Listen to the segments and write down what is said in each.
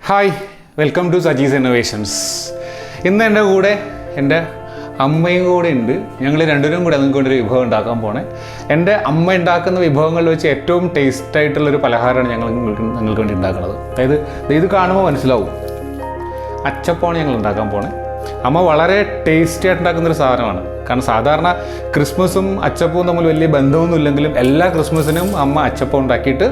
Hi, welcome to Saji's innovations. ഇന്ന് എൻ്റെ കൂടെ എൻ്റെ അമ്മയും കൂടെ ഉണ്ട്. ഞങ്ങൾ രണ്ടുപേരും കൂടെ നിങ്ങൾക്ക് വേണ്ടി ഒരു വിഭവം ഉണ്ടാക്കാൻ പോണേ. എൻ്റെ അമ്മ ഉണ്ടാക്കുന്ന വിഭവങ്ങളിൽ വെച്ച് ഏറ്റവും ടേസ്റ്റ് ആയിട്ടുള്ളൊരു പലഹാരമാണ് നിങ്ങൾക്ക് വേണ്ടി ഉണ്ടാക്കുന്നത്. അതായത് ഇത് കാണുമ്പോൾ മനസ്സിലാവും, അച്ചപ്പമാണ് ഞങ്ങൾ ഉണ്ടാക്കാൻ പോണേ. അമ്മ വളരെ ടേസ്റ്റി ആയിട്ട് ഉണ്ടാക്കുന്നൊരു സാധനമാണ്. കാരണം സാധാരണ ക്രിസ്മസും അച്ചപ്പവും തമ്മിൽ വലിയ ബന്ധമൊന്നും ഇല്ലെങ്കിലും എല്ലാ ക്രിസ്മസിനും അമ്മ അച്ചപ്പം ഉണ്ടാക്കിയിട്ട്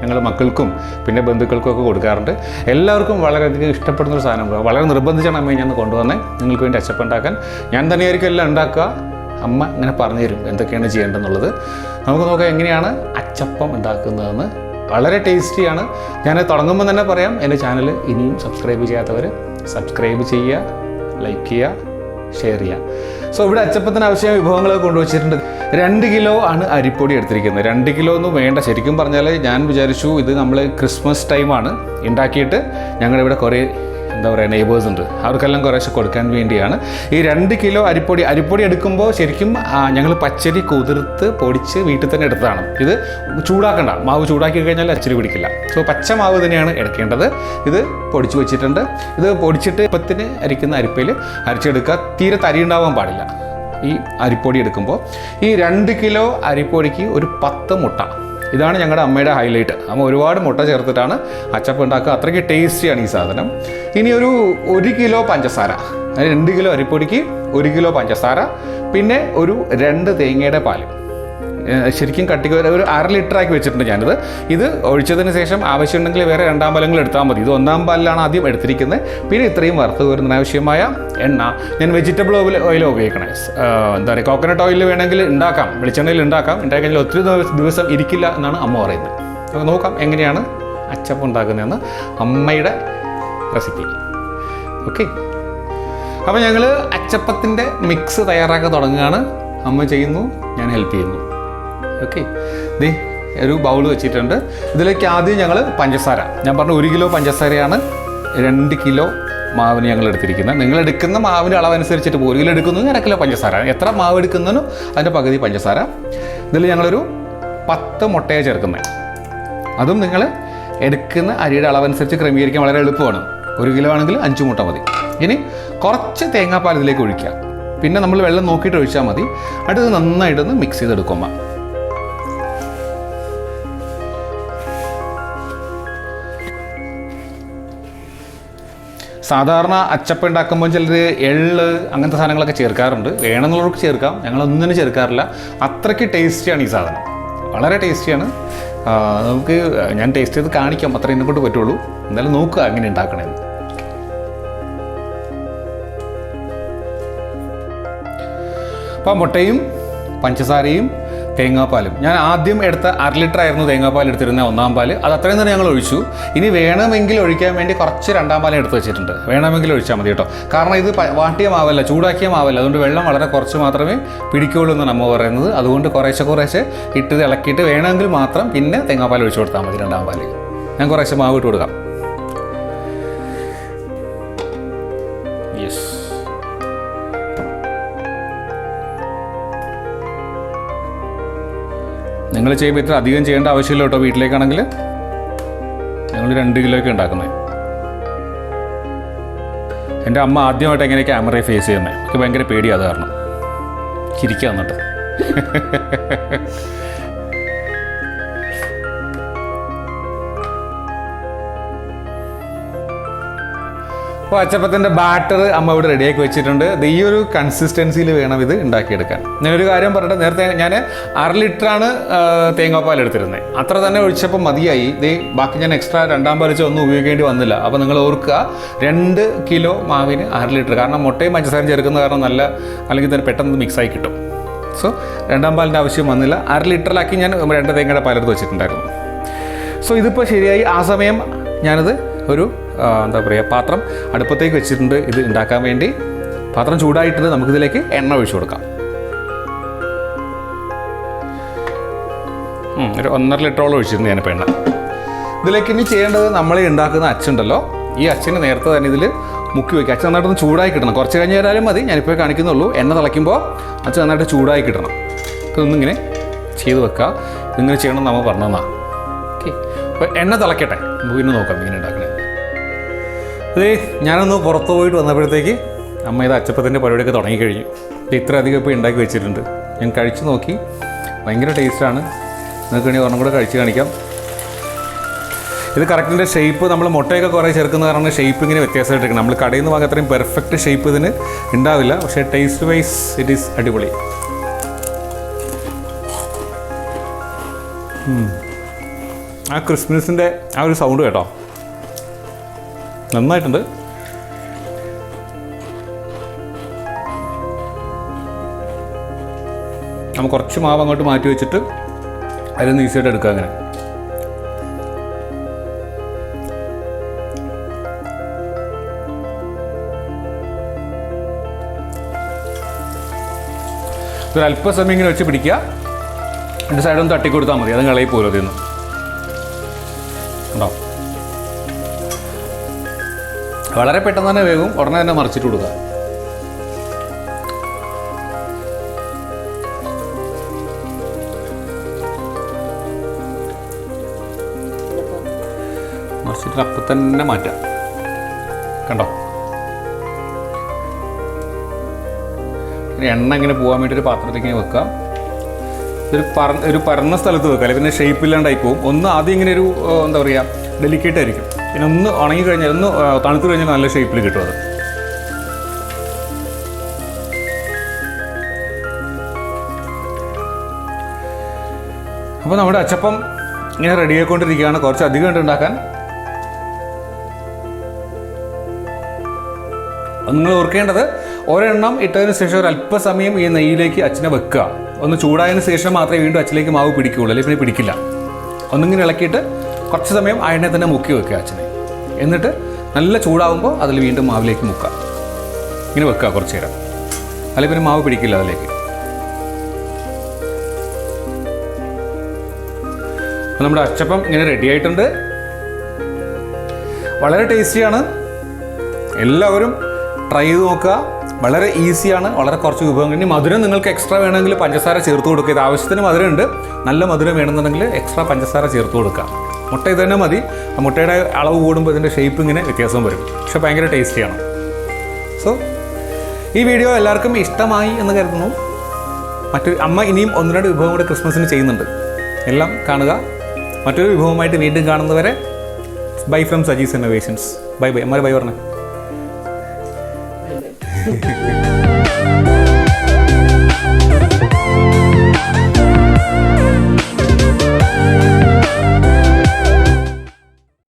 ഞങ്ങൾ മക്കൾക്കും പിന്നെ ബന്ധുക്കൾക്കും ഒക്കെ കൊടുക്കാറുണ്ട്. എല്ലാവർക്കും വളരെയധികം ഇഷ്ടപ്പെടുന്നൊരു സാധനമാണ്. വളരെ നിർബന്ധിച്ചാണ് അമ്മയെ ഞാൻ കൊണ്ടുവന്നത് നിങ്ങൾക്ക് വേണ്ടി അച്ചപ്പം ഉണ്ടാക്കാൻ. ഞാൻ തന്നെയായിരിക്കും എല്ലാം ഉണ്ടാക്കുക. അമ്മ ഇങ്ങനെ പറഞ്ഞു തരും എന്തൊക്കെയാണ് ചെയ്യേണ്ടതെന്നുള്ളത്. നമുക്ക് നോക്കാം എങ്ങനെയാണ് അച്ചപ്പം ഉണ്ടാക്കുന്നതെന്ന്. വളരെ ടേസ്റ്റിയാണ്. ഞാൻ തുടങ്ങുമ്പോൾ തന്നെ പറയാം, എൻ്റെ ചാനൽ ഇനിയും സബ്സ്ക്രൈബ് ചെയ്യാത്തവർ സബ്സ്ക്രൈബ് ചെയ്യുക, ലൈക്ക് ചെയ്യുക, ഷെയർ ചെയ്യുക. സോ ഇവിടെ അച്ചപ്പത്തിന് ആവശ്യമായ വിഭവങ്ങളൊക്കെ കൊണ്ടുവച്ചിട്ടുണ്ട്. 2 കിലോ ആണ് അരിപ്പൊടി എടുത്തിരിക്കുന്നത്. 2 കിലോ ഒന്നും വേണ്ട. ശരിക്കും പറഞ്ഞാൽ ഞാൻ വിചാരിച്ചു ഇത് നമ്മൾ ക്രിസ്മസ് ടൈമാണ് ഉണ്ടാക്കിയിട്ട് ഞങ്ങളിവിടെ കുറേ നെയ്ബേഴ്സ് ഉണ്ട്, അവർക്കെല്ലാം കുറേശ്ശെ കൊടുക്കാൻ വേണ്ടിയാണ് ഈ 2 കിലോ അരിപ്പൊടി എടുക്കുമ്പോൾ ശരിക്കും ഞങ്ങൾ പച്ചരി കുതിർത്ത് പൊടിച്ച് വീട്ടിൽ തന്നെ എടുത്തതാണ്. ഇത് ചൂടാക്കണ്ട, മാവ് ചൂടാക്കി കഴിഞ്ഞാൽ അച്ചരി പിടിക്കില്ല. സോ പച്ച മാവ് തന്നെയാണ് എടുക്കേണ്ടത്. ഇത് പൊടിച്ച് വെച്ചിട്ടുണ്ട്. ഇത് പൊടിച്ചിട്ട് ഇപ്പത്തിന് അരിക്കുന്ന അരിപ്പയിൽ അരിച്ചെടുക്കുക. തീരെ തരി ഉണ്ടാവാൻ പാടില്ല ഈ അരിപ്പൊടി എടുക്കുമ്പോൾ. ഈ 2 കിലോ അരിപ്പൊടിക്ക് ഒരു 10 മുട്ട. ഇതാണ് ഞങ്ങളുടെ അമ്മയുടെ ഹൈലൈറ്റ്. അമ്മ ഒരുപാട് മുട്ട ചേർത്തിട്ടാണ് അച്ചപ്പം ഉണ്ടാക്കുക. അത്രയ്ക്ക് ടേസ്റ്റിയാണ് ഈ സാധനം. ഇനി ഒരു 1 കിലോ പഞ്ചസാര, അതായത് 2 കിലോ അരിപ്പൊടിക്ക് 1 കിലോ പഞ്ചസാര, പിന്നെ ഒരു 2 തേങ്ങയുടെ പാല്. ശരിക്കും കട്ടിക്ക് ഒരു 1/2 ലിറ്റർ ആക്കി വെച്ചിട്ടുണ്ട് ഞാനിത്. ഇത് ഒഴിച്ചതിന് ശേഷം ആവശ്യമുണ്ടെങ്കിൽ വേറെ 2 പാലങ്ങൾ എടുത്താൽ മതി. ഇത് 1 പാലിലാണ് ആദ്യം എടുത്തിരിക്കുന്നത്. പിന്നെ ഇത്രയും വറുത്ത് വരുന്നതിനാവശ്യമായ എണ്ണ. ഞാൻ വെജിറ്റബിൾ ഓയിൽ ഉപയോഗിക്കണേ. കോക്കനട്ട് ഓയിൽ വേണമെങ്കിൽ ഉണ്ടാക്കാം, വെളിച്ചെണ്ണയിൽ ഉണ്ടാക്കാം. ഉണ്ടാക്കി കഴിഞ്ഞാൽ ഒത്തിരി ദിവസം ഇരിക്കില്ല എന്നാണ് അമ്മ പറയുന്നത്. അപ്പോൾ നോക്കാം എങ്ങനെയാണ് അച്ചപ്പം ഉണ്ടാക്കുന്നതെന്ന്, അമ്മയുടെ റെസിപ്പി. ഓക്കെ, അപ്പോൾ ഞങ്ങൾ അച്ചപ്പത്തിൻ്റെ മിക്സ് തയ്യാറാക്കാൻ തുടങ്ങുകയാണ്. അമ്മ ചെയ്യുന്നു, ഞാൻ ഹെൽപ്പ് ചെയ്യുന്നു. ഓക്കെ, ദേ ഒരു ബൗൾ വെച്ചിട്ടുണ്ട്. ഇതിലേക്ക് ആദ്യം ഞങ്ങൾ പഞ്ചസാര, ഞാൻ പറഞ്ഞു 1 കിലോ പഞ്ചസാരയാണ് 2 കിലോ മാവിന് ഞങ്ങൾ എടുത്തിരിക്കുന്നത്. നിങ്ങൾ എടുക്കുന്ന മാവിൻ്റെ അളവനുസരിച്ചിട്ട് 1 കിലോ എടുക്കുന്നത് 1/2 കിലോ പഞ്ചസാര. എത്ര മാവ് എടുക്കുന്നതിനോ അതിൻ്റെ പകുതി പഞ്ചസാര. ഇതിൽ ഞങ്ങളൊരു 10 മുട്ടയെ ചേർക്കുന്നത്. അതും നിങ്ങൾ എടുക്കുന്ന അരിയുടെ അളവനുസരിച്ച് ക്രമീകരിക്കാൻ വളരെ എളുപ്പമാണ്. 1 കിലോ ആണെങ്കിൽ 5 മുട്ട മതി. ഇനി കുറച്ച് തേങ്ങാപ്പാൽ ഇതിലേക്ക് ഒഴിക്കുക. പിന്നെ നമ്മൾ വെള്ളം നോക്കിയിട്ട് ഒഴിച്ചാൽ മതി. അടുത്ത് നന്നായിട്ടൊന്ന് മിക്സ് ചെയ്തെടുക്കുമ്പോൾ സാധാരണ അച്ചപ്പം ഉണ്ടാക്കുമ്പോൾ ചിലർ എള്ള് അങ്ങനത്തെ സാധനങ്ങളൊക്കെ ചേർക്കാറുണ്ട്. വേണമെന്നുള്ളവർക്ക് ചേർക്കാം. ഞങ്ങളൊന്നിനും ചേർക്കാറില്ല. അത്രയ്ക്ക് ടേസ്റ്റിയാണ് ഈ സാധനം, വളരെ ടേസ്റ്റിയാണ്. നമുക്ക് ഞാൻ ടേസ്റ്റ് ചെയ്ത് കാണിക്കാം, അത്ര എന്നെ കൊണ്ട് പറ്റുള്ളൂ. എന്തായാലും നോക്കുക എങ്ങനെ ഉണ്ടാക്കണമെന്ന്. അപ്പോൾ മുട്ടയും പഞ്ചസാരയും തേങ്ങാപ്പാലും, ഞാൻ ആദ്യം എടുത്ത 1/2 ലിറ്റർ ആയിരുന്നു തേങ്ങാപ്പാൽ എടുത്തിരുന്ന 1-ാം പാല്. അത് അത്രയും തന്നെ ഞങ്ങൾ ഒഴിച്ചു. ഇനി വേണമെങ്കിൽ ഒഴിക്കാൻ വേണ്ടി കുറച്ച് 2-ാം പാലും എടുത്ത് വെച്ചിട്ടുണ്ട്. വേണമെങ്കിൽ ഒഴിച്ചാൽ മതി കേട്ടോ. കാരണം ഇത് വാട്ടിയ മാവല്ല, ചൂടാക്കിയ മാവല്ല. അതുകൊണ്ട് വെള്ളം വളരെ കുറച്ച് മാത്രമേ പിടിക്കുകയുള്ളൂ എന്നാണ് അമ്മ പറയുന്നത്. അതുകൊണ്ട് കുറേശ്ശെ ഇട്ട് ഇളക്കിയിട്ട് വേണമെങ്കിൽ മാത്രം പിന്നെ തേങ്ങാപ്പാൽ ഒഴിച്ചു കൊടുത്താൽ മതി. 2-ാം പാല് ഞാൻ കുറേശ്ശെ മാവ് ഇട്ട് കൊടുക്കാം. യെസ്, നിങ്ങൾ ചെയ്യുമ്പോൾ ഇത്ര അധികം ചെയ്യേണ്ട ആവശ്യമില്ല കേട്ടോ. വീട്ടിലേക്കാണെങ്കിൽ ഞങ്ങൾ 2 കിലോയ്ക്ക് ഉണ്ടാക്കുന്നത്. എൻ്റെ അമ്മ ആദ്യമായിട്ട് എങ്ങനെ ക്യാമറയെ ഫേസ് ചെയ്യുന്നത്, എനിക്ക് ഭയങ്കര പേടിയാണ്. അത് കാരണം ചിരിക്കുക എന്നിട്ട്. അപ്പോൾ അച്ചപ്പത്തിൻ്റെ ബാറ്റർ അമ്മ ഇവിടെ റെഡിയാക്കി വെച്ചിട്ടുണ്ട്. ഈ ഒരു കൺസിസ്റ്റൻസിയിൽ വേണം ഇത് ഉണ്ടാക്കിയെടുക്കാൻ. ഞാനൊരു കാര്യം പറയട്ടെ, നേരത്തെ ഞാൻ 1/2 ലിറ്ററാണ് തേങ്ങാപ്പാൽ എടുത്തിരുന്നത്. അത്ര തന്നെ ഒഴിച്ചപ്പോൾ മതിയായി. ബാക്കി ഞാൻ എക്സ്ട്രാ 2-ാം പാൽ ഒന്നും ഉപയോഗിക്കേണ്ടി വന്നില്ല. അപ്പോൾ നിങ്ങൾ ഓർക്കുക, 2 കിലോ മാവിന് 1/2 ലിറ്റർ. കാരണം മുട്ടയും പഞ്ചസാരയും ചേർക്കുന്ന കാരണം അല്ലെങ്കിൽ തന്നെ പെട്ടെന്ന് മിക്സായി കിട്ടും. സോ 2-ാം പാലിൻ്റെ ആവശ്യം വന്നില്ല. 1/2 ലിറ്ററിലാക്കി ഞാൻ 2 തേങ്ങയുടെ പാലെടുത്ത് വെച്ചിട്ടുണ്ടായിരുന്നു. സോ ഇതിപ്പോൾ ശരിയായി. ആ സമയം ഞാനത് ഒരു പാത്രം അടുപ്പത്തേക്ക് വെച്ചിട്ടുണ്ട് ഇത് ഉണ്ടാക്കാൻ വേണ്ടി. പാത്രം ചൂടായിട്ടുണ്ട്. നമുക്കിതിലേക്ക് എണ്ണ ഒഴിച്ചു കൊടുക്കാം. ഒരു 1.5 ലിറ്ററോളം ഒഴിച്ചിട്ടുണ്ട് ഞാനിപ്പോൾ എണ്ണ. ഇതിലേക്ക് ഇനി ചെയ്യേണ്ടത്, നമ്മൾ ഉണ്ടാക്കുന്ന അച്ചുണ്ടല്ലോ, ഈ അച്ചിന് നേരത്തെ തന്നെ ഇതിൽ മുക്കി വയ്ക്കുക. അച്ഛൻ നന്നായിട്ടൊന്ന് ചൂടായി കിട്ടണം. കുറച്ച് കഴിഞ്ഞ് തരാലും മതി, ഞാനിപ്പോൾ കാണിക്കുന്നുള്ളൂ. എണ്ണ തിളയ്ക്കുമ്പോൾ അച്ഛൻ നന്നായിട്ട് ചൂടായി കിട്ടണം. ഇതൊന്നിങ്ങനെ ചെയ്ത് വെക്കുക. ഇതിങ്ങനെ ചെയ്യണം നമ്മൾ പറഞ്ഞതാണ്. ഓക്കെ, അപ്പോൾ എണ്ണ തിളക്കട്ടെ, നമുക്ക് പിന്നെ നോക്കാം മീൻ ഉണ്ടാക്കണേ. അതേ ഞാനൊന്ന് പുറത്ത് പോയിട്ട് വന്നപ്പോഴത്തേക്ക് അമ്മ ഇത് അച്ചപ്പത്തിൻ്റെ പരിപാടിയൊക്കെ തുടങ്ങിക്കഴിഞ്ഞു. ഇത്ര അധികം ഇപ്പോൾ ഉണ്ടാക്കി വെച്ചിട്ടുണ്ട്. ഞാൻ കഴിച്ച് നോക്കി, ഭയങ്കര ടേസ്റ്റാണ്. നിങ്ങൾക്ക് വേണമെങ്കിൽ ഒരെണ്ണം കൂടെ കഴിച്ച് കാണിക്കാം. ഇത് കറക്റ്റിൻ്റെ ഷേപ്പ് നമ്മൾ മുട്ടയൊക്കെ കുറേ ചേർക്കുന്ന കാരണം ഷേപ്പ് ഇങ്ങനെ വ്യത്യാസമായിട്ടിരിക്കണം. നമ്മൾ കടയിൽ നിന്ന് വാങ്ങാൻ അത്രയും പെർഫെക്റ്റ് ഷേപ്പ് ഇതിന് ഉണ്ടാവില്ല, പക്ഷേ ടേസ്റ്റ് വൈസ് ഇറ്റ് ഈസ് അടിപൊളി. ആ ക്രിസ്മസിൻ്റെ ആ ഒരു സൗണ്ട് കേട്ടോ, നന്നായിട്ടുണ്ട്. നമ്മൾ കുറച്ച് മാവ് അങ്ങോട്ട് മാറ്റി വെച്ചിട്ട് അതിൽ ഈസിയായിട്ട് എടുക്കുക. അങ്ങനെ ഒരല്പസമയം ഇങ്ങനെ വെച്ച് പിടിക്കുക. എൻ്റെ സൈഡൊന്ന് തട്ടിക്കൊടുത്താൽ മതി, അത് കളയി പോലും അതിൽ നിന്ന്. ഉണ്ടോ, വളരെ പെട്ടെന്ന് തന്നെ വേഗം ഉടനെ തന്നെ മറിച്ചിട്ട് കൊടുക്കുക. മറിച്ചിട്ട് അപ്പം തന്നെ മാറ്റാം. കണ്ടോ, എണ്ണ ഇങ്ങനെ പോകാൻ വേണ്ടി ഒരു പാത്രത്തേക്ക് ഇങ്ങനെ വെക്കാം. ഒരു പരന്ന സ്ഥലത്ത് വെക്കാം, അല്ലെങ്കിൽ പിന്നെ ഷേപ്പ് ഇല്ലാണ്ടായി പോകും. ഒന്ന് ആദ്യം ഇങ്ങനെ ഒരു എന്താ പറയുക, ഡെലിക്കേറ്റ് ആയിരിക്കും. പിന്നെ ഒന്ന് ഉണങ്ങി കഴിഞ്ഞാൽ, ഒന്ന് തണുത്ത് കഴിഞ്ഞാൽ നല്ല ഷേപ്പിൽ കിട്ടും അത്. അപ്പോൾ നമ്മുടെ അച്ചപ്പം ഇങ്ങനെ റെഡി ആയിക്കൊണ്ടിരിക്കുകയാണ്. കുറച്ച് അധികം ഉണ്ട് ഉണ്ടാക്കാൻ. നിങ്ങൾ ഓർക്കേണ്ടത്, ഒരെണ്ണം ഇട്ടതിന് ശേഷം ഒരു അല്പസമയം ഈ നെയ്യിലേക്ക് അച്ഛനെ വെക്കുക. ഒന്ന് ചൂടായതിന് ശേഷം മാത്രമേ വീണ്ടും അച്ഛലേക്ക് മാവ് പിടിക്കുകയുള്ളൂ, അല്ലെങ്കിൽ പിന്നെ പിടിക്കില്ല. ഒന്നിങ്ങനെ ഇളക്കിയിട്ട് കുറച്ച് സമയം ആ എണ്ണയിൽ തന്നെ മുക്കി വെക്കുക അച്ഛനെ. എന്നിട്ട് നല്ല ചൂടാകുമ്പോൾ അതിൽ വീണ്ടും മാവിലേക്ക് മുക്കുക. ഇങ്ങനെ വെക്കുക കുറച്ച് നേരം, അല്ലെങ്കിൽ പിന്നെ മാവ് പിടിക്കില്ല അതിലേക്ക്. അപ്പോൾ നമ്മുടെ അച്ചപ്പം ഇങ്ങനെ റെഡി ആയിട്ടുണ്ട്. വളരെ ടേസ്റ്റിയാണ്. എല്ലാവരും ട്രൈ ചെയ്ത് നോക്കുക. വളരെ ഈസിയാണ്, വളരെ കുറച്ച് വിഭവങ്ങൾ. ഇനി മധുരം നിങ്ങൾക്ക് എക്സ്ട്രാ വേണമെങ്കിൽ പഞ്ചസാര ചേർത്ത് കൊടുക്കുക. ഇത് ആവശ്യത്തിന് മധുരം ഉണ്ട്. നല്ല മധുരം വേണമെന്നുണ്ടെങ്കിൽ എക്സ്ട്രാ പഞ്ചസാര ചേർത്ത് കൊടുക്കുക. മുട്ട ഇത് തന്നെ മതി. ആ മുട്ടയുടെ അളവ് കൂടുമ്പോൾ ഇതിൻ്റെ ഷേപ്പ് ഇങ്ങനെ വ്യത്യാസം വരും. പക്ഷെ ഭയങ്കര ടേസ്റ്റിയാണ്. സോ ഈ വീഡിയോ എല്ലാവർക്കും ഇഷ്ടമായി എന്ന് കരുതുന്നു. അമ്മ ഇനിയും 1-2 വിഭവം കൂടെ ക്രിസ്മസിന് ചെയ്യുന്നുണ്ട്. എല്ലാം കാണുക. മറ്റൊരു വിഭവമായിട്ട് വീണ്ടും കാണുന്നവരെ bye from Saji's innovations. Bye bye. അമ്മ ബൈ പറഞ്ഞേ.